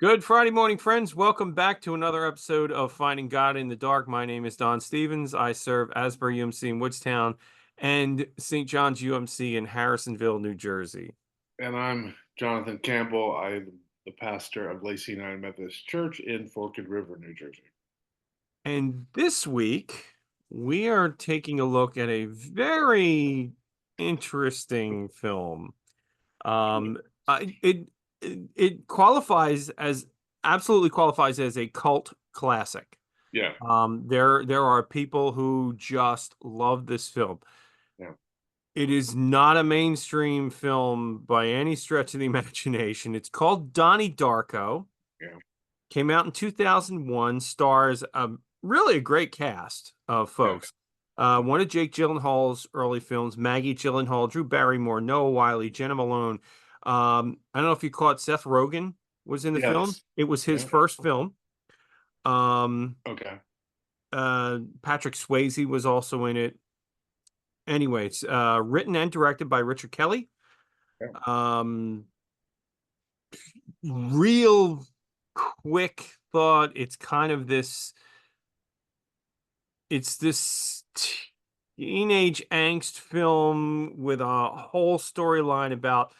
Good Friday morning, friends. Welcome back to another episode of Finding God in the Dark. My name is Don Stevens. I serve Asbury UMC in Woodstown and St. John's UMC in Harrisonville, New Jersey. And I'm Jonathan Campbell. I'm the pastor of Lacey United Methodist Church in Forked River, New Jersey. And this week, we are taking a look at a very interesting film. Um, I, it, it qualifies as absolutely qualifies as a cult classic. Yeah, There are people who just love this film. yeah, It is not a mainstream film by any stretch of the imagination. It's called Donnie Darko. yeah, Came out in 2001. Stars really a great cast of yeah, folks. One of Jake Gyllenhaal's early films, Maggie Gyllenhaal, Drew Barrymore, Noah Wiley, Jenna Malone. I don't know if you caught Seth Rogen was in the film. yes, It was his yeah, first film. Um, okay, Patrick Swayze was also in it. Anyway, it's written and directed by Richard Kelly. yeah, Um, Real quick thought. It's this teenage angst film with a whole storyline about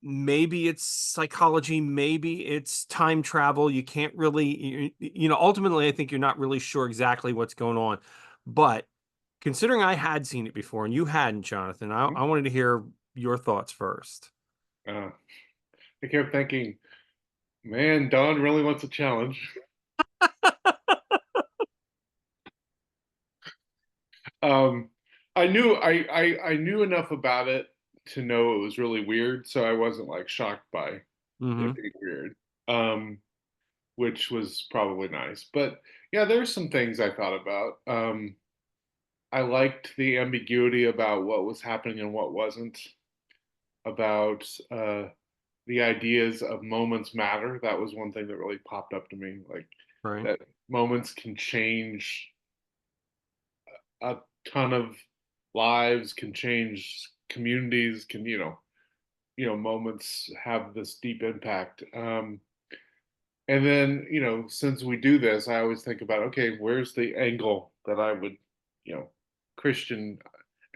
maybe it's psychology, maybe it's time travel. You can't really, ultimately, I think you're not really sure exactly what's going on. But considering I had seen it before and you hadn't, Jonathan, I wanted to hear your thoughts first. uh, I kept thinking, man, Don really wants a challenge. Um, I knew enough about it to know it was really weird, so I wasn't like shocked by it Hmm. being weird. Um, which was probably nice. But yeah, there's some things I thought about. I liked the ambiguity about what was happening and what wasn't, about the ideas of moments matter. That was one thing that really popped up to me, like Right. that moments can change a ton of lives, can change communities, can moments have this deep impact. And then, since we do this, I always think about, okay, where's the angle that I would, you know, Christian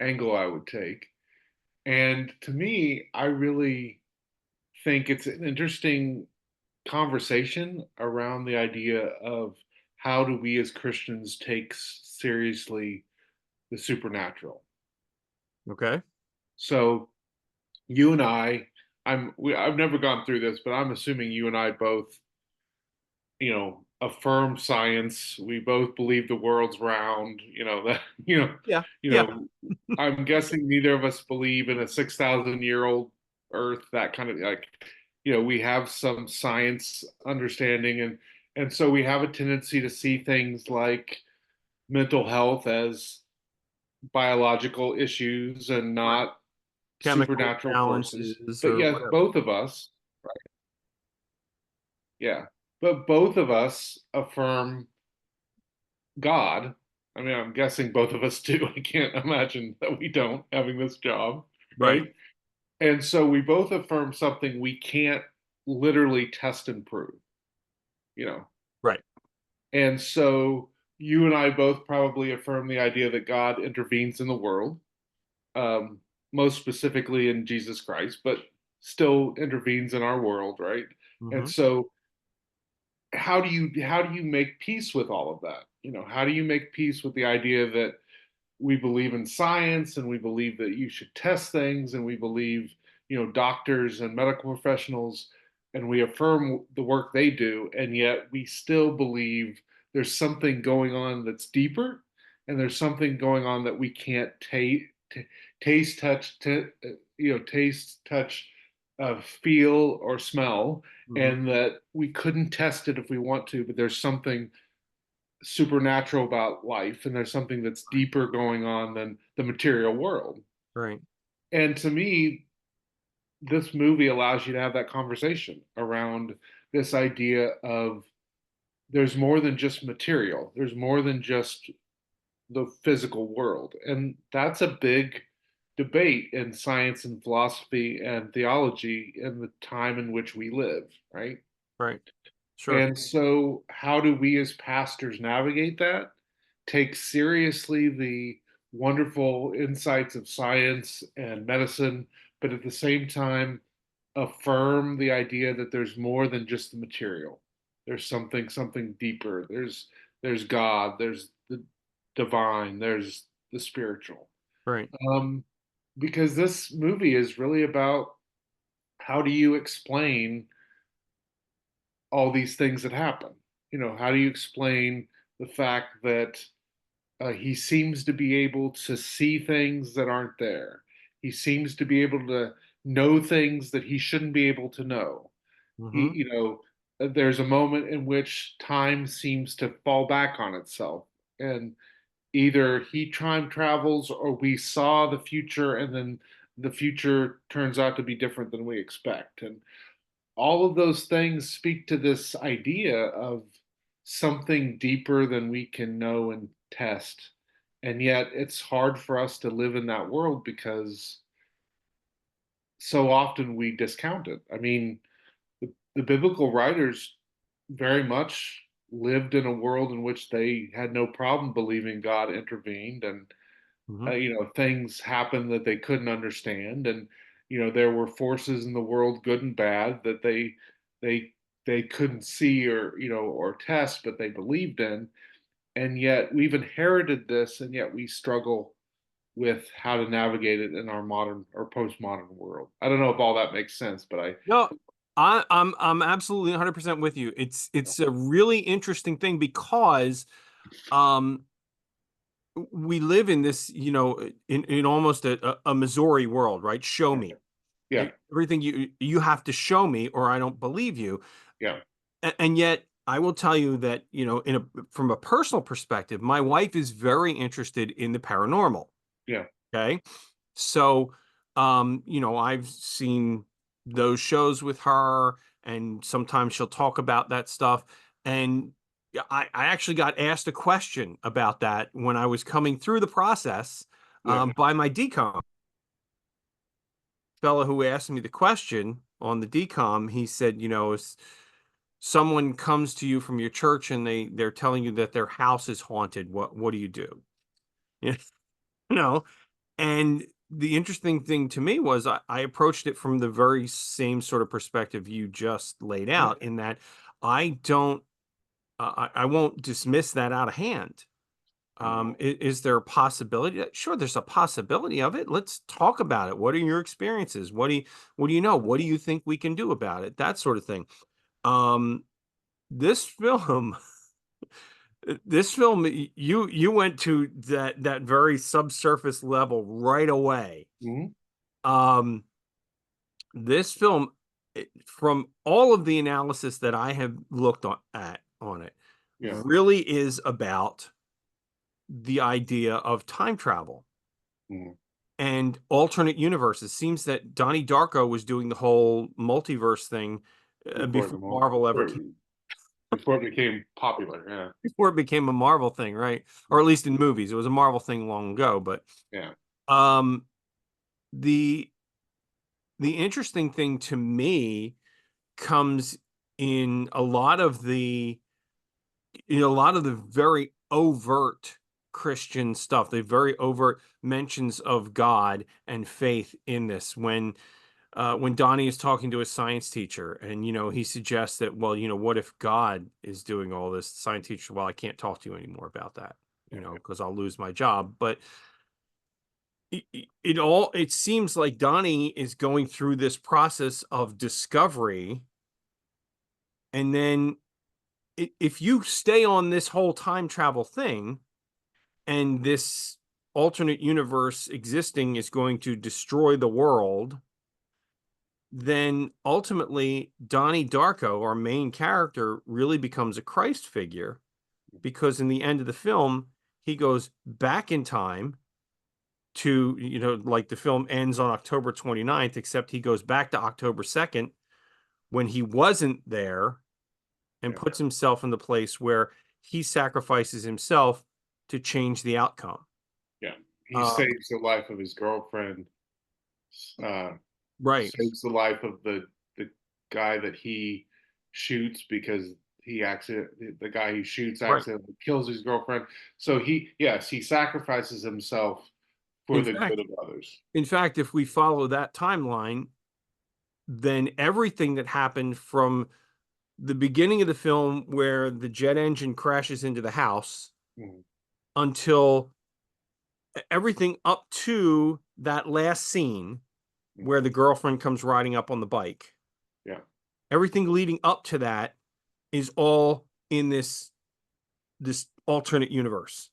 angle I would take? And to me, I really think it's an interesting conversation around the idea of how do we as Christians take seriously the supernatural. Okay. So you and I've never gone through this, but I'm assuming you and I both, affirm science. We both believe the world's round, that, Yeah. you Yeah. know, I'm guessing neither of us believe in a 6,000-year-old Earth, that kind of like, we have some science understanding, and so we have a tendency to see things like mental health as biological issues and Right. not Chemical supernatural forces. imbalances But or yes, whatever. both of us, yeah, but both of us affirm God. I mean, I'm guessing both of us do. I can't imagine that we don't, having this job, Right. right? And so we both affirm something we can't literally test and prove, you know. Right. And so you and I both probably affirm the idea that God intervenes in the world, um, most specifically in Jesus Christ, but still intervenes in our world, right? And Hmm. so how do you make peace with all of that? How do you make peace with the idea that we believe in science and we believe that you should test things and we believe, doctors and medical professionals, and we affirm the work they do, and yet we still believe there's something going on that's deeper, and there's something going on that we can't taste, touch, taste, touch, feel, or smell, Hmm. and that we couldn't test it if we want to, but there's something supernatural about life, and there's something that's deeper going on than the material world. Right. And to me, this movie allows you to have that conversation around this idea of there's more than just material, there's more than just the physical world. And that's a big debate in science and philosophy and theology in the time in which we live, right? Right. Sure. And so, how do we as pastors navigate that? Take seriously the wonderful insights of science and medicine, but at the same time, affirm the idea that there's more than just the material. There's something deeper. There's God. There's the divine. There's the spiritual. Right. Um, because this movie is really about how do you explain all these things that happen? How do you explain the fact that he seems to be able to see things that aren't there? He seems to be able to know things that he shouldn't be able to know. Hmm. There's a moment in which time seems to fall back on itself, and either he time travels or we saw the future, and then the future turns out to be different than we expect. And all of those things speak to this idea of something deeper than we can know and test. And yet it's hard for us to live in that world because so often we discount it. I mean, the biblical writers very much lived in a world in which they had no problem believing God intervened, and Hmm. things happened that they couldn't understand, and there were forces in the world, good and bad, that they they couldn't see or or test, but they believed in. And yet we've inherited this, and yet we struggle with how to navigate it in our modern or postmodern world. I don't know if all that makes sense, but I No, I'm absolutely 100% with you. It's a really interesting thing because um we live in this, in almost a Missouri world, right? Show me. yeah, Everything you have to show me or I don't believe you. yeah, And yet I will tell you that, from a personal perspective, my wife is very interested in the paranormal. yeah, Okay. So, I've seen those shows with her, and sometimes she'll talk about that stuff. And yeah, I actually got asked a question about that when I was coming through the process, yeah. by my decom fellow who asked me the question on the decom. He said, if someone comes to you from your church and they're telling you that their house is haunted, what do you do? You know, And the interesting thing to me was I approached it from the very same sort of perspective you just laid Yeah. out, in that I don't, I won't dismiss that out of hand. No. Is there a possibility? Sure, there's a possibility of it. Let's talk about it. What are your experiences? What do you know? What do you think we can do about it? That sort of thing. Um, this film, you went to that very subsurface level right away. Mhm. Um, this film, from all of the analysis that I have looked on it, Yeah. really is about the idea of time travel Mhm. and alternate universes. Seems that Donnie Darko was doing the whole multiverse thing Before before the mo Marvel ever before came, before it became popular, yeah, before it became a Marvel thing, right? Or at least in movies, it was a Marvel thing long ago. But yeah, um, the the interesting thing to me comes in a lot of the very overt Christian stuff, the very overt mentions of God and faith in this. When Donnie is talking to his science teacher, and he suggests that, well, what if God is doing all this? The science teacher, well, I can't talk to you anymore about that, yeah, because I'll lose my job. But it seems like Donnie is going through this process of discovery, and then if you stay on this whole time travel thing, and this alternate universe existing is going to destroy the world, then ultimately Donnie Darko, our main character, really becomes a Christ figure, because in the end of the film, he goes back in time to, like the film ends on October 29th, except he goes back to October 2nd when he wasn't there, and yeah, puts himself in the place where he sacrifices himself to change the outcome. yeah. He Um, saves the life of his girlfriend, uh, right. saves the life of the guy that he shoots because the guy he shoots Right. accidentally kills his girlfriend. So he sacrifices himself for In the good fact, of others. if we follow that timeline, then everything that happened from the beginning of the film where the jet engine crashes into the house Mhm, until everything up to that last scene mhm. where the girlfriend comes riding up on the bike. Yeah. Everything leading up to that is all in this alternate universe.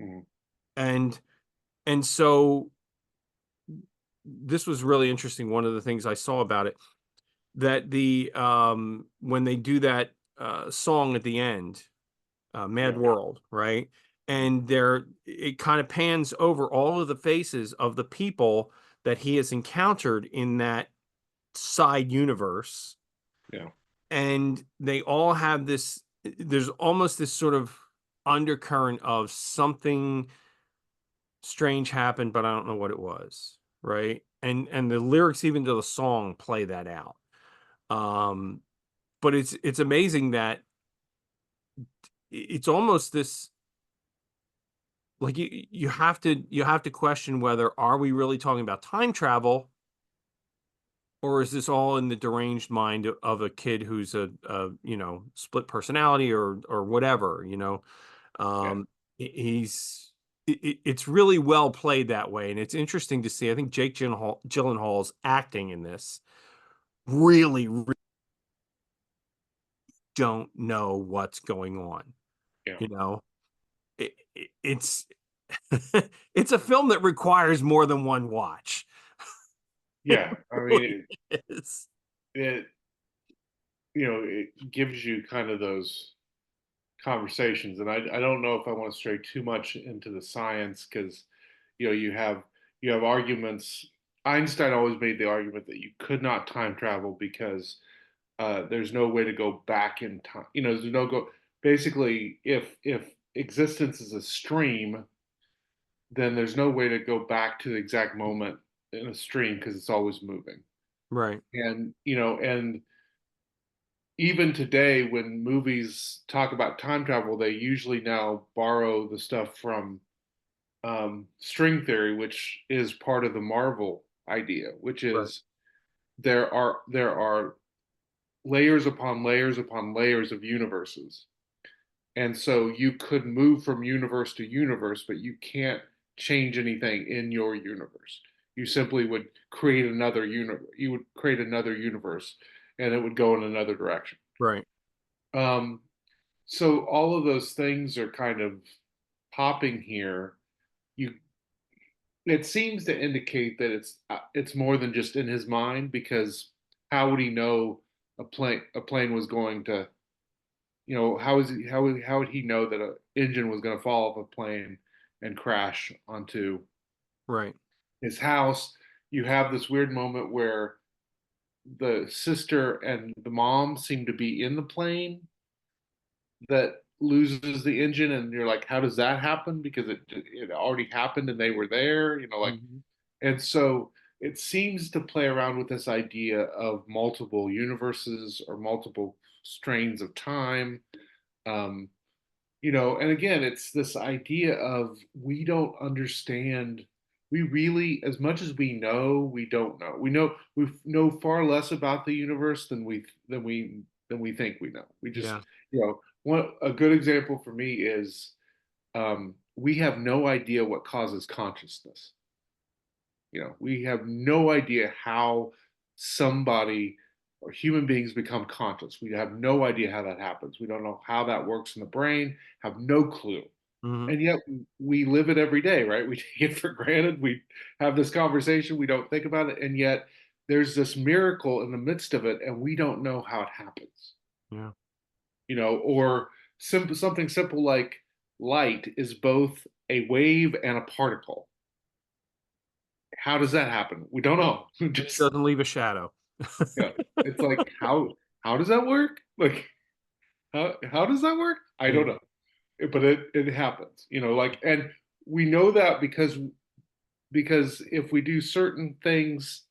Mhm. And so this was really interesting. One of the things I saw about it, that the when they do that song at the end, Mad Yeah. World, right? Mhm. And there it kind of pans over all of the faces of the people that he has encountered in that side universe, Yeah. and they all have this, there's almost this sort of undercurrent of something strange happened, but I don't know what it was, right? And the lyrics even to the song play that out. Um, but it's amazing that it's almost this, like, you have to question whether, are we really talking about time travel, or is this all in the deranged mind of a kid who's a split personality or whatever, Yeah. um he's it's really well played that way, and it's interesting to see. I think Jake Gyllenhaal's acting in this really don't know what's going on, Yeah. you know it's it's a film that requires more than one watch. It Yeah. I really mean, is. it it gives you kind of those conversations, and I don't know if I want to stray too much into the science because you have arguments. Einstein always made the argument that you could not time travel because there's no way to go back in time. There's no go. Basically, if existence is a stream, then there's no way to go back to the exact moment in a stream because it's always moving. Right. And even today, when movies talk about time travel, they usually now borrow the stuff from string theory, which is part of the Marvel idea, which Right. is there are layers upon layers upon layers of universes. And so you could move from universe to universe, but you can't change anything in your universe. You simply would create another universe. You would create another universe, and it would go in another direction. Right. Um, so all of those things are kind of popping here. You, it seems to indicate that it's more than just in his mind because how would he know a plane was going to how would he know that an engine was going to fall off a plane and crash onto Right. his house? You have this weird moment where the sister and the mom seem to be in the plane that loses the engine, and you're like, how does that happen? Because it already happened and they were there, like. Mhm. And so it seems to play around with this idea of multiple universes or multiple strains of time. Um, and again, it's this idea of we don't understand. We really, as much as we don't know. We know far less about the universe than we think we know. We just, Yeah. one a good example for me is we have no idea what causes consciousness. We have no idea how somebody or human beings become conscious. We have no idea how that happens. We don't know how that works in the brain, have no clue. Mhm. And yet we live it every day, right? We take it for granted. We have this conversation, we don't think about it. And yet there's this miracle in the midst of it, and we don't know how it happens. Yeah. Or something simple like light is both a wave and a particle. How does that happen? We don't know. And it Just doesn't leave a shadow. Yeah, it's like how does that work? Like how does that work? I Yeah. don't know, but it happens. Like, and we know that because if we do certain things,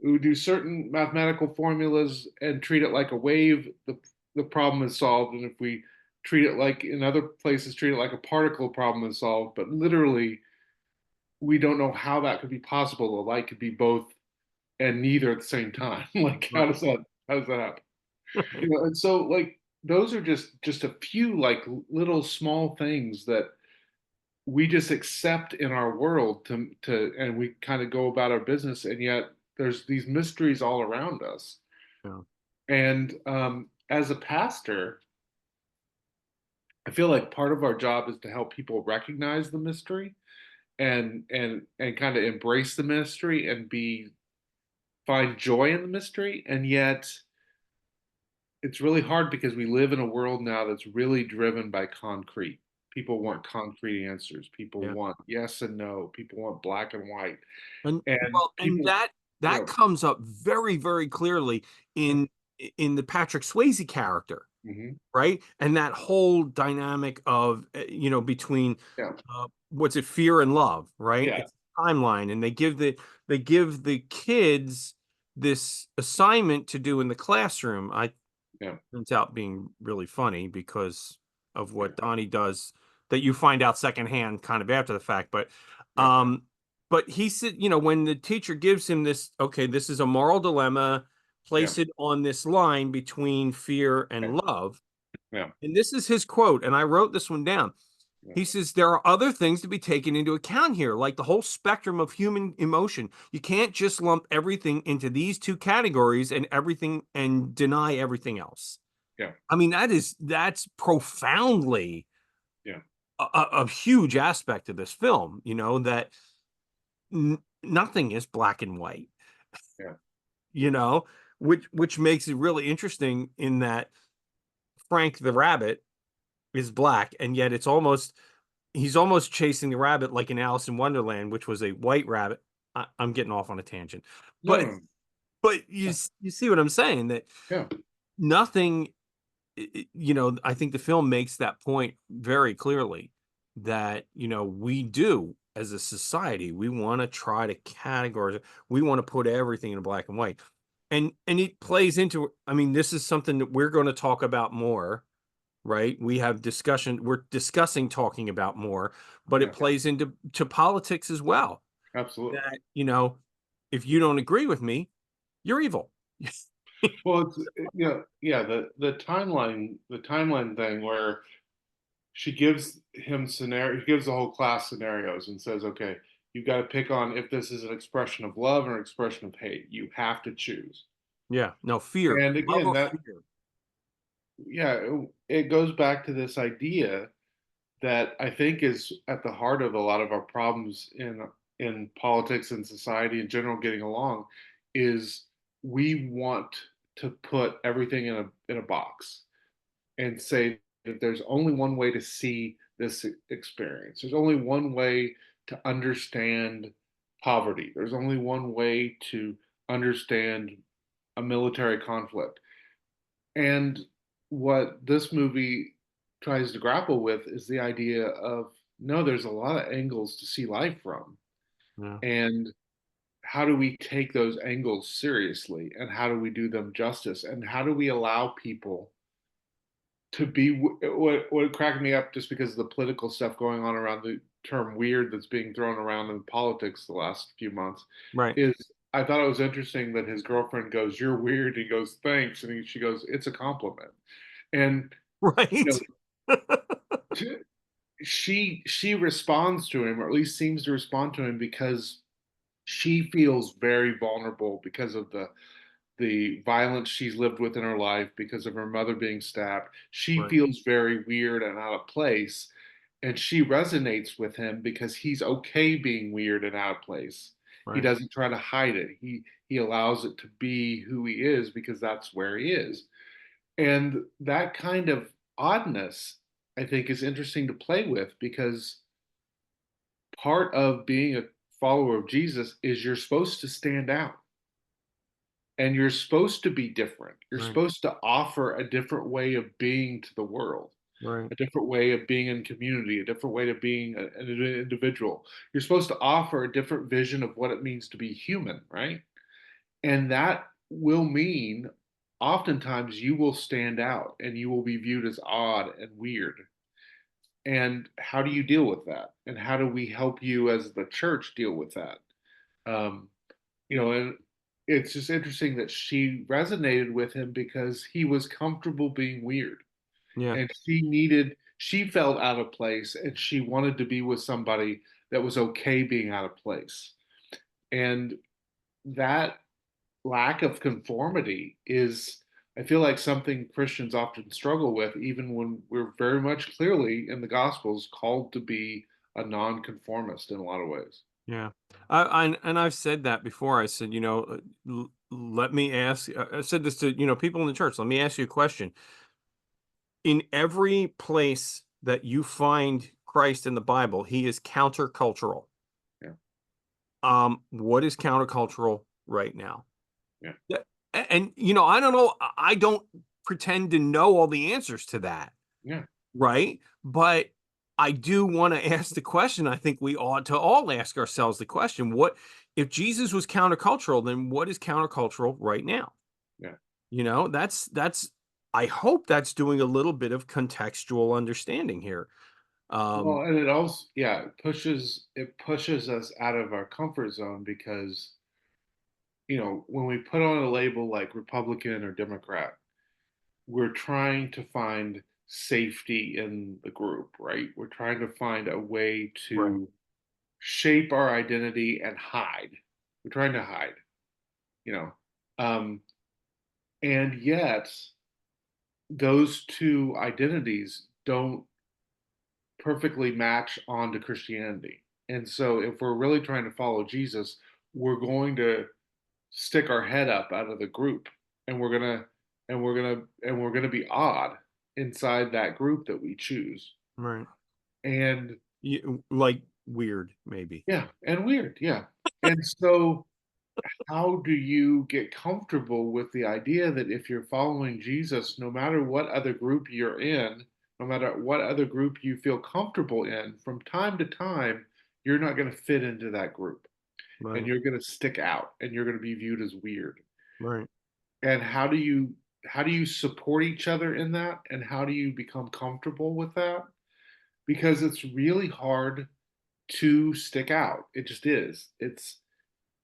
we do certain mathematical formulas and treat it like a wave, the problem is solved. And if we treat it like in other places, treat it like a particle, problem is solved. But literally, we don't know how that could be possible. The light could be both and neither at the same time. Like, Right. how does that happen? You know, and so like those are just a few like little small things that we just accept in our world to and we kind of go about our business, and yet there's these mysteries all around us. Yeah. And as a pastor, I feel like part of our job is to help people recognize the mystery and kind of embrace the mystery and be find joy in the mystery. And yet it's really hard because we live in a world now that's really driven by concrete. People Yeah. want concrete answers. People Yeah. want yes and no. People want black and white. And And well, and people, that yeah, comes up very, very clearly yeah, in the Patrick Swayze character, hmm, right? And that whole dynamic of between yeah, what's it, fear and love, right? yeah, It's a timeline, and they give the kids this assignment to do in the classroom. I yeah, turns out being really funny because of yeah, what Donnie does that you find out secondhand kind of after the fact. yeah, Um, but he said, when the teacher gives him this, okay, this is a moral dilemma, yeah, place it on this line between fear yeah, and love. yeah, And this is his quote, and I wrote this one down. yeah, He says, there are other things to be taken into account here, like the whole spectrum of human emotion. You can't just lump everything into these two categories and everything and deny everything else. yeah, I mean, that's profoundly yeah, a huge aspect of this film, that nothing is black and white, yeah, you know, which makes it really interesting in that Frank the rabbit is black, and yet he's almost chasing the rabbit like in Alice in Wonderland, which was a white rabbit. I'm getting off on a tangent, no, but no, no, but you see what I'm saying, that yeah, nothing I think the film makes that point very clearly that, we do as a society, we want to try to categorize it. We want to put everything in black and white. And it plays into, I mean, this is something that we're going to talk about more, right? We're discussing talking about more, but it yeah, plays into politics as well. absolutely. That, if you don't agree with me, you're evil. Well, it's yeah, the timeline thing where she gives him scenario, he gives the whole class scenarios and says, okay, you've got to pick on if this is an expression of love or an expression of hate. You have to choose. Yeah, no fear, And love again, or that fear. yeah, it goes back to this idea that I think is at the heart of a lot of our problems in politics and society in general getting along is we want to put everything in a box and say that there's only one way to see this experience. There's only one way to understand poverty. There's only one way to understand a military conflict. And what this movie tries to grapple with is the idea of no, there's a lot of angles to see life from. Yeah, And how do we take those angles seriously? And how do we do them justice? And how do we allow people to be what cracked me up just because of the political stuff going on around the term weird that's being thrown around in politics the last few months right. is I thought it was interesting that his girlfriend goes, "You're weird." He goes, "Thanks," and she goes, "It's a compliment." And you know, Right. to, she responds to him, or at least seems to respond to him, because she feels very vulnerable because of the violence she's lived with in her life, because of her mother being stabbed. She Right, feels very weird and out of place. And she resonates with him because he's okay being weird and out of place. He right, doesn't try to hide it. He allows it to be who he is because that's where he is. And that kind of oddness, I think, is interesting to play with because part of being a follower of Jesus is you're supposed to stand out and you're supposed to be different. You're right, supposed to offer a different way of being to the world, right, a different way of being in community, a different way of being an individual. You're supposed to offer a different vision of what it means to be human, right? And that will mean oftentimes you will stand out and you will be viewed as odd and weird. And how do you deal with that? And how do we help you as the church deal with that? Um, and it's just interesting that she resonated with him because he was comfortable being weird, Yeah. and she felt out of place, and she wanted to be with somebody that was okay being out of place. And that lack of conformity is, I feel like, something Christians often struggle with, even when we're very much clearly in the Gospels called to be a nonconformist in a lot of ways. Yeah. And I've said that before. I said, let me ask, I said this to, people in the church. Let me ask you a question. In every place that you find Christ in the Bible, he is countercultural. Yeah, What is countercultural right now? yeah, Yeah, and I don't know. I don't pretend to know all the answers to that, yeah. right? But I do want to ask the question. I think we ought to all ask ourselves the question: what if Jesus was countercultural? Then what is countercultural right now? Yeah. That's. I hope that's doing a little bit of contextual understanding here. Well, Um, and it also, yeah, it pushes us out of our comfort zone because, when we put on a label like Republican or Democrat, we're trying to find safety in the group, right? We're trying to find a way right, to shape our identity and hide. We're trying to hide, you know. Um, and yet those two identities don't perfectly match onto Christianity. And so if we're really trying to follow Jesus, we're going to stick our head up out of the group, and we're going to be odd inside that group that we choose. right. And Like weird, maybe. yeah, and weird, yeah. And so how do you get comfortable with the idea that if you're following Jesus, no matter what other group you're in, no matter what other group you feel comfortable in, from time to time, you're not going to fit into that group, and Right, you're going to stick out, and you're going to be viewed as weird. right, And how do you support each other in that, and how do you become comfortable with that? Because it's really hard to stick out. It just is.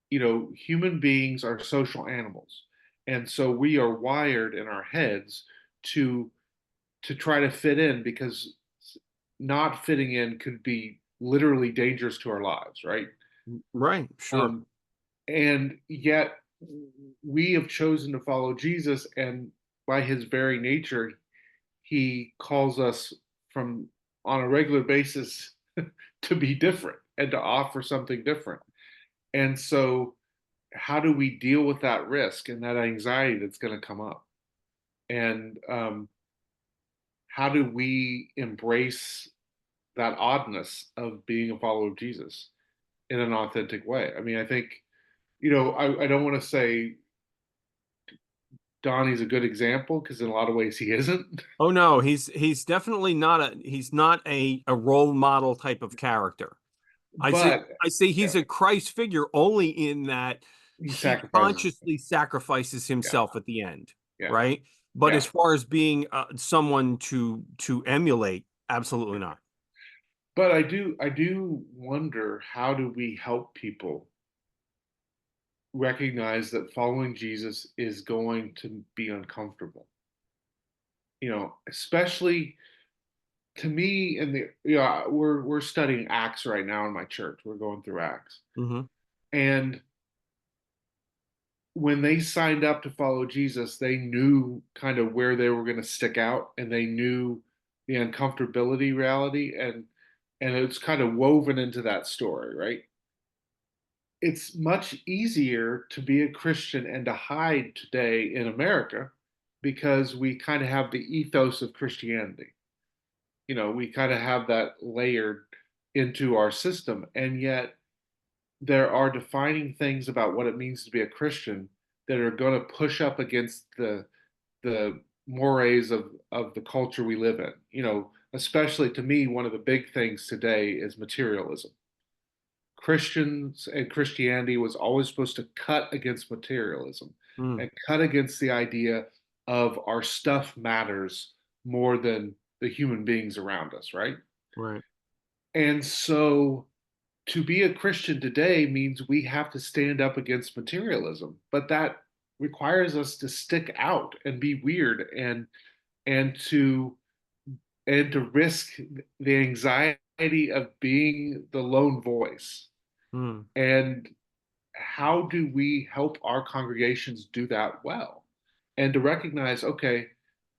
Human beings are social animals. And so we are wired in our heads to try to fit in, because not fitting in could be literally dangerous to our lives, right? right. Sure. Um, and yet we have chosen to follow Jesus, and by his very nature, he calls us from on a regular basis to be different and to offer something different. And so how do we deal with that risk and that anxiety that's going to come up? And how do we embrace that oddness of being a follower of Jesus in an authentic way? I mean, I think, I don't want to say Donnie's a good example, because in a lot of ways he isn't. Oh no, he's definitely not a role model type of character. I say But I say yeah, he's a Christ figure only in that he he sacrifices himself. consciously sacrifices Yeah, himself at the end, yeah, right? But as yeah. far as being someone to emulate, absolutely not. But I do wonder, how do we help people recognize that following Jesus is going to be uncomfortable? Especially to me, in the yeah, we're studying Acts right now in my church. We're going through Acts. Hmm. And when they signed up to follow Jesus, they knew kind of where they were going to stick out, and they knew the uncomfortability reality, and it's kind of woven into that story, right? It's much easier to be a Christian and to hide today in America, because we kind of have the ethos of Christianity. We kind of have that layered into our system, and yet there are defining things about what it means to be a Christian that are going to push up against the mores of the culture we live in. Especially to me, one of the big things today is materialism. Christians and Christianity was always supposed to cut against materialism Mm, and cut against the idea of our stuff matters more than the human beings around us, right? right. And so to be a Christian today means we have to stand up against materialism, but that requires us to stick out and be weird and to and to risk the anxiety of being the lone voice. Mm, And how do we help our congregations do that well? And to recognize, okay,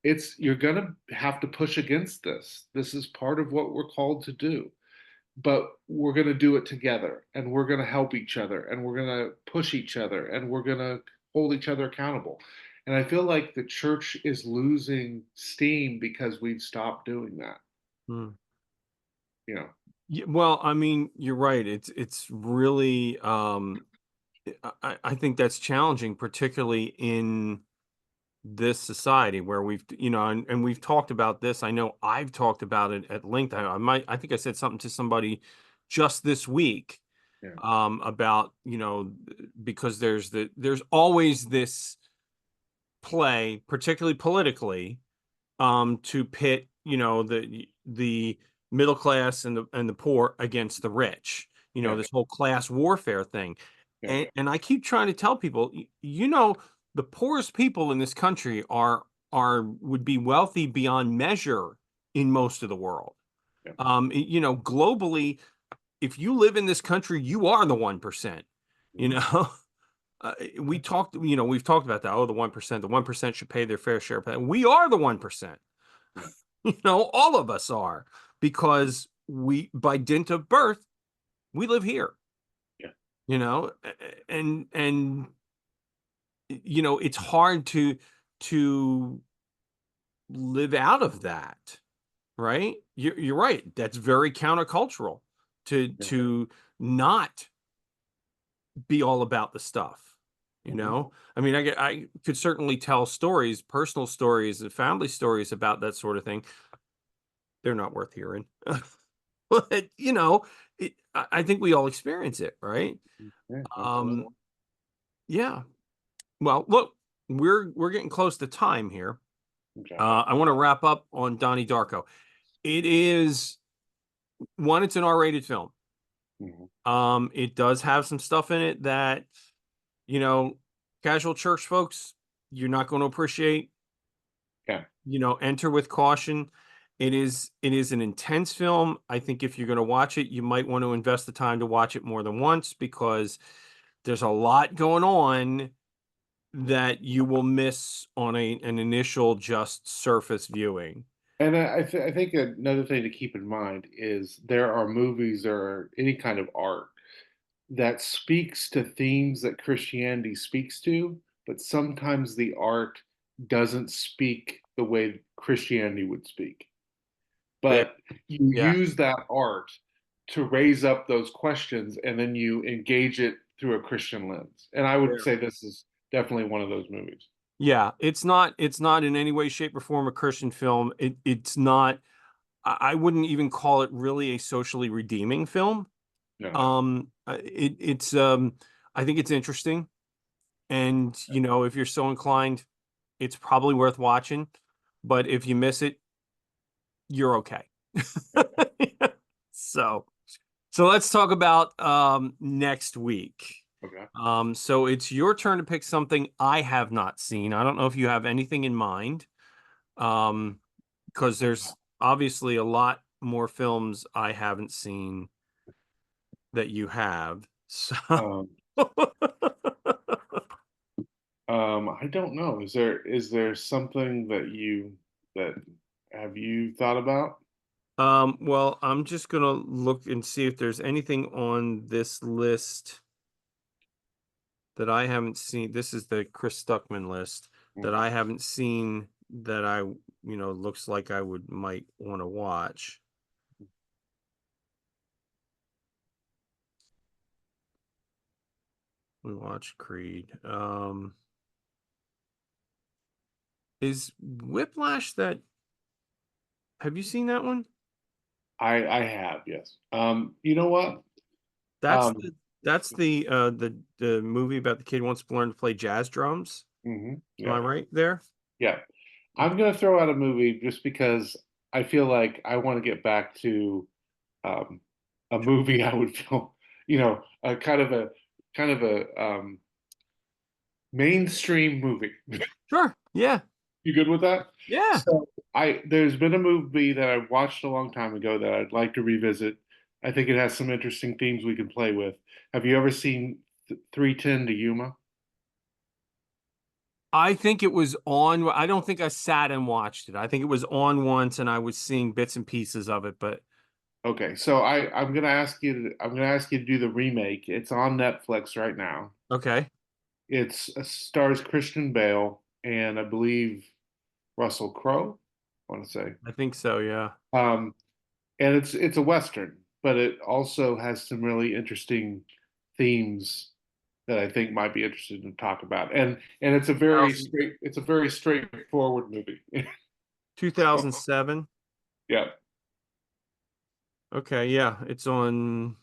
it's you're going to have to push against this. This is part of what we're called to do, but we're going to do it together, and we're going to help each other, and we're going to push each other, and we're going to hold each other accountable. And I feel like the church is losing steam because we've stopped doing that. mm. You know, Yeah, well, I mean, you're right. It's really I think that's challenging, particularly in this society where we've, and we've talked about this. I know I've talked about it at length. I think I said something to somebody just this week yeah, about, because there's always this play, particularly politically, to pit, the middle class and the poor against the rich. yeah, This whole class warfare thing. yeah, And I keep trying to tell people, the poorest people in this country would be wealthy beyond measure in most of the world. yeah. Globally, if you live in this country, you are the 1%, you Mhm. know. We've talked about that. Oh, the 1% should pay their fair share. But we are the 1%. Yeah, All of us are, because by dint of birth, we live here, yeah, and it's hard to live out of that, right? You're right. That's very countercultural to yeah. not be all about the stuff. Mhm. I mean, I could certainly tell stories, personal stories and family stories about that sort of thing. They're not worth hearing. But, I think we all experience it, right? Yeah, absolutely. Um, yeah. Well, look, we're getting close to time here. Okay. I want to wrap up on Donnie Darko. It is one, it's an R-rated film. Mhm. It does have some stuff in it that, you know, casual church folks, you're not going to appreciate. Yeah. Enter with caution. It is an intense film. I think if you're going to watch it, you might want to invest the time to watch it more than once, because there's a lot going on that you will miss on an initial just surface viewing. And I think another thing to keep in mind is there are movies or any kind of art that speaks to themes that Christianity speaks to, but sometimes the art doesn't speak the way Christianity would speak. There, But you yeah, use that art to raise up those questions and then you engage it through a Christian lens. And I would there. say this is definitely one of those movies. Yeah, it's not in any way, shape, or form a Christian film. It's not. I wouldn't even call it really a socially redeeming film. No. It's I think it's interesting, and if you're so inclined, it's probably worth watching. But if you miss it, you're okay. Yeah. So so let's talk about next week. Okay. So it's your turn to pick something I have not seen. I don't know if you have anything in mind. Um, because there's obviously a lot more films I haven't seen that you have. So Um, I don't know. Is there something that have you thought about? well, I'm just gonna look and see if there's anything on this list that I haven't seen. This is the Chris Stuckman list that Mhm. I haven't seen that looks like I might want to watch. We watch Creed. Is Whiplash that? Have you seen that one? I have, yes. You know what? That's Um, the movie about the kid who wants to learn to play jazz drums. Am I yeah, right there? yeah. I'm gonna throw out a movie just because I feel like I want to get back to um, a movie I would feel, a kind of a mainstream movie. Sure. Yeah. You good with that? Yeah. So there's been a movie that I watched a long time ago that I'd like to revisit. I think it has some interesting themes we can play with. Have you ever seen 310 to Yuma? I think it was on. I don't think I sat and watched it. I think it was on once and I was seeing bits and pieces of it, but Okay, so I'm gonna ask you to do the remake. It's on Netflix right now. okay. It stars Christian Bale and I believe Russell Crowe, I want to say. I think so, yeah. Um, and it's a Western, but it also has some really interesting themes that I think might be interesting to talk about. And it's a very straightforward movie. So, 2007. yeah, Okay, yeah. It's on.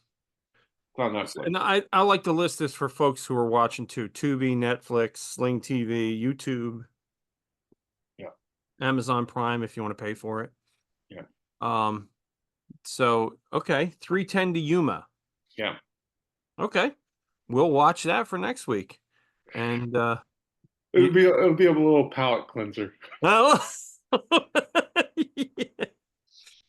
it's on Netflix. And I like to list this for folks who are watching too. Tubi, Netflix, Sling TV, YouTube, Yeah, Amazon Prime if you want to pay for it. yeah, Um, so okay, 310 to Yuma. yeah. Okay. We'll watch that for next week. And It'll you, be it'll be a little palate cleanser. oh, yeah,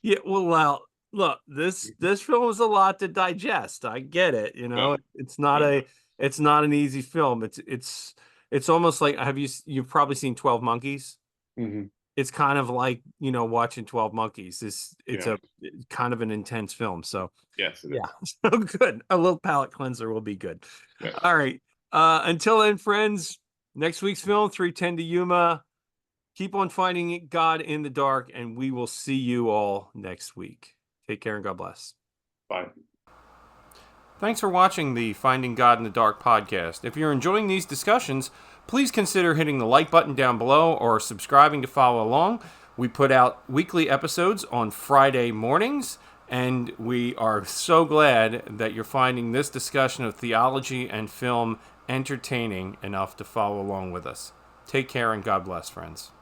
yeah, well, look, this film is a lot to digest. I get it, Yeah, It's not yeah. an easy film. It's almost like you've probably seen 12 Monkeys. Hmm. It's kind of like, watching 12 Monkeys. It's Yeah. a kind of an intense film. So, Yes, it yeah. is. So good. A little palate cleanser will be good. Yes. All right. Until then, friends, next week's film, 310 to Yuma. Keep on finding God in the dark, and we will see you all next week. Take care and God bless. Bye. Thanks for watching the Finding God in the Dark podcast. If you're enjoying these discussions, please consider hitting the like button down below or subscribing to follow along. We put out weekly episodes on Friday mornings, and we are so glad that you're finding this discussion of theology and film entertaining enough to follow along with us. Take care and God bless, friends.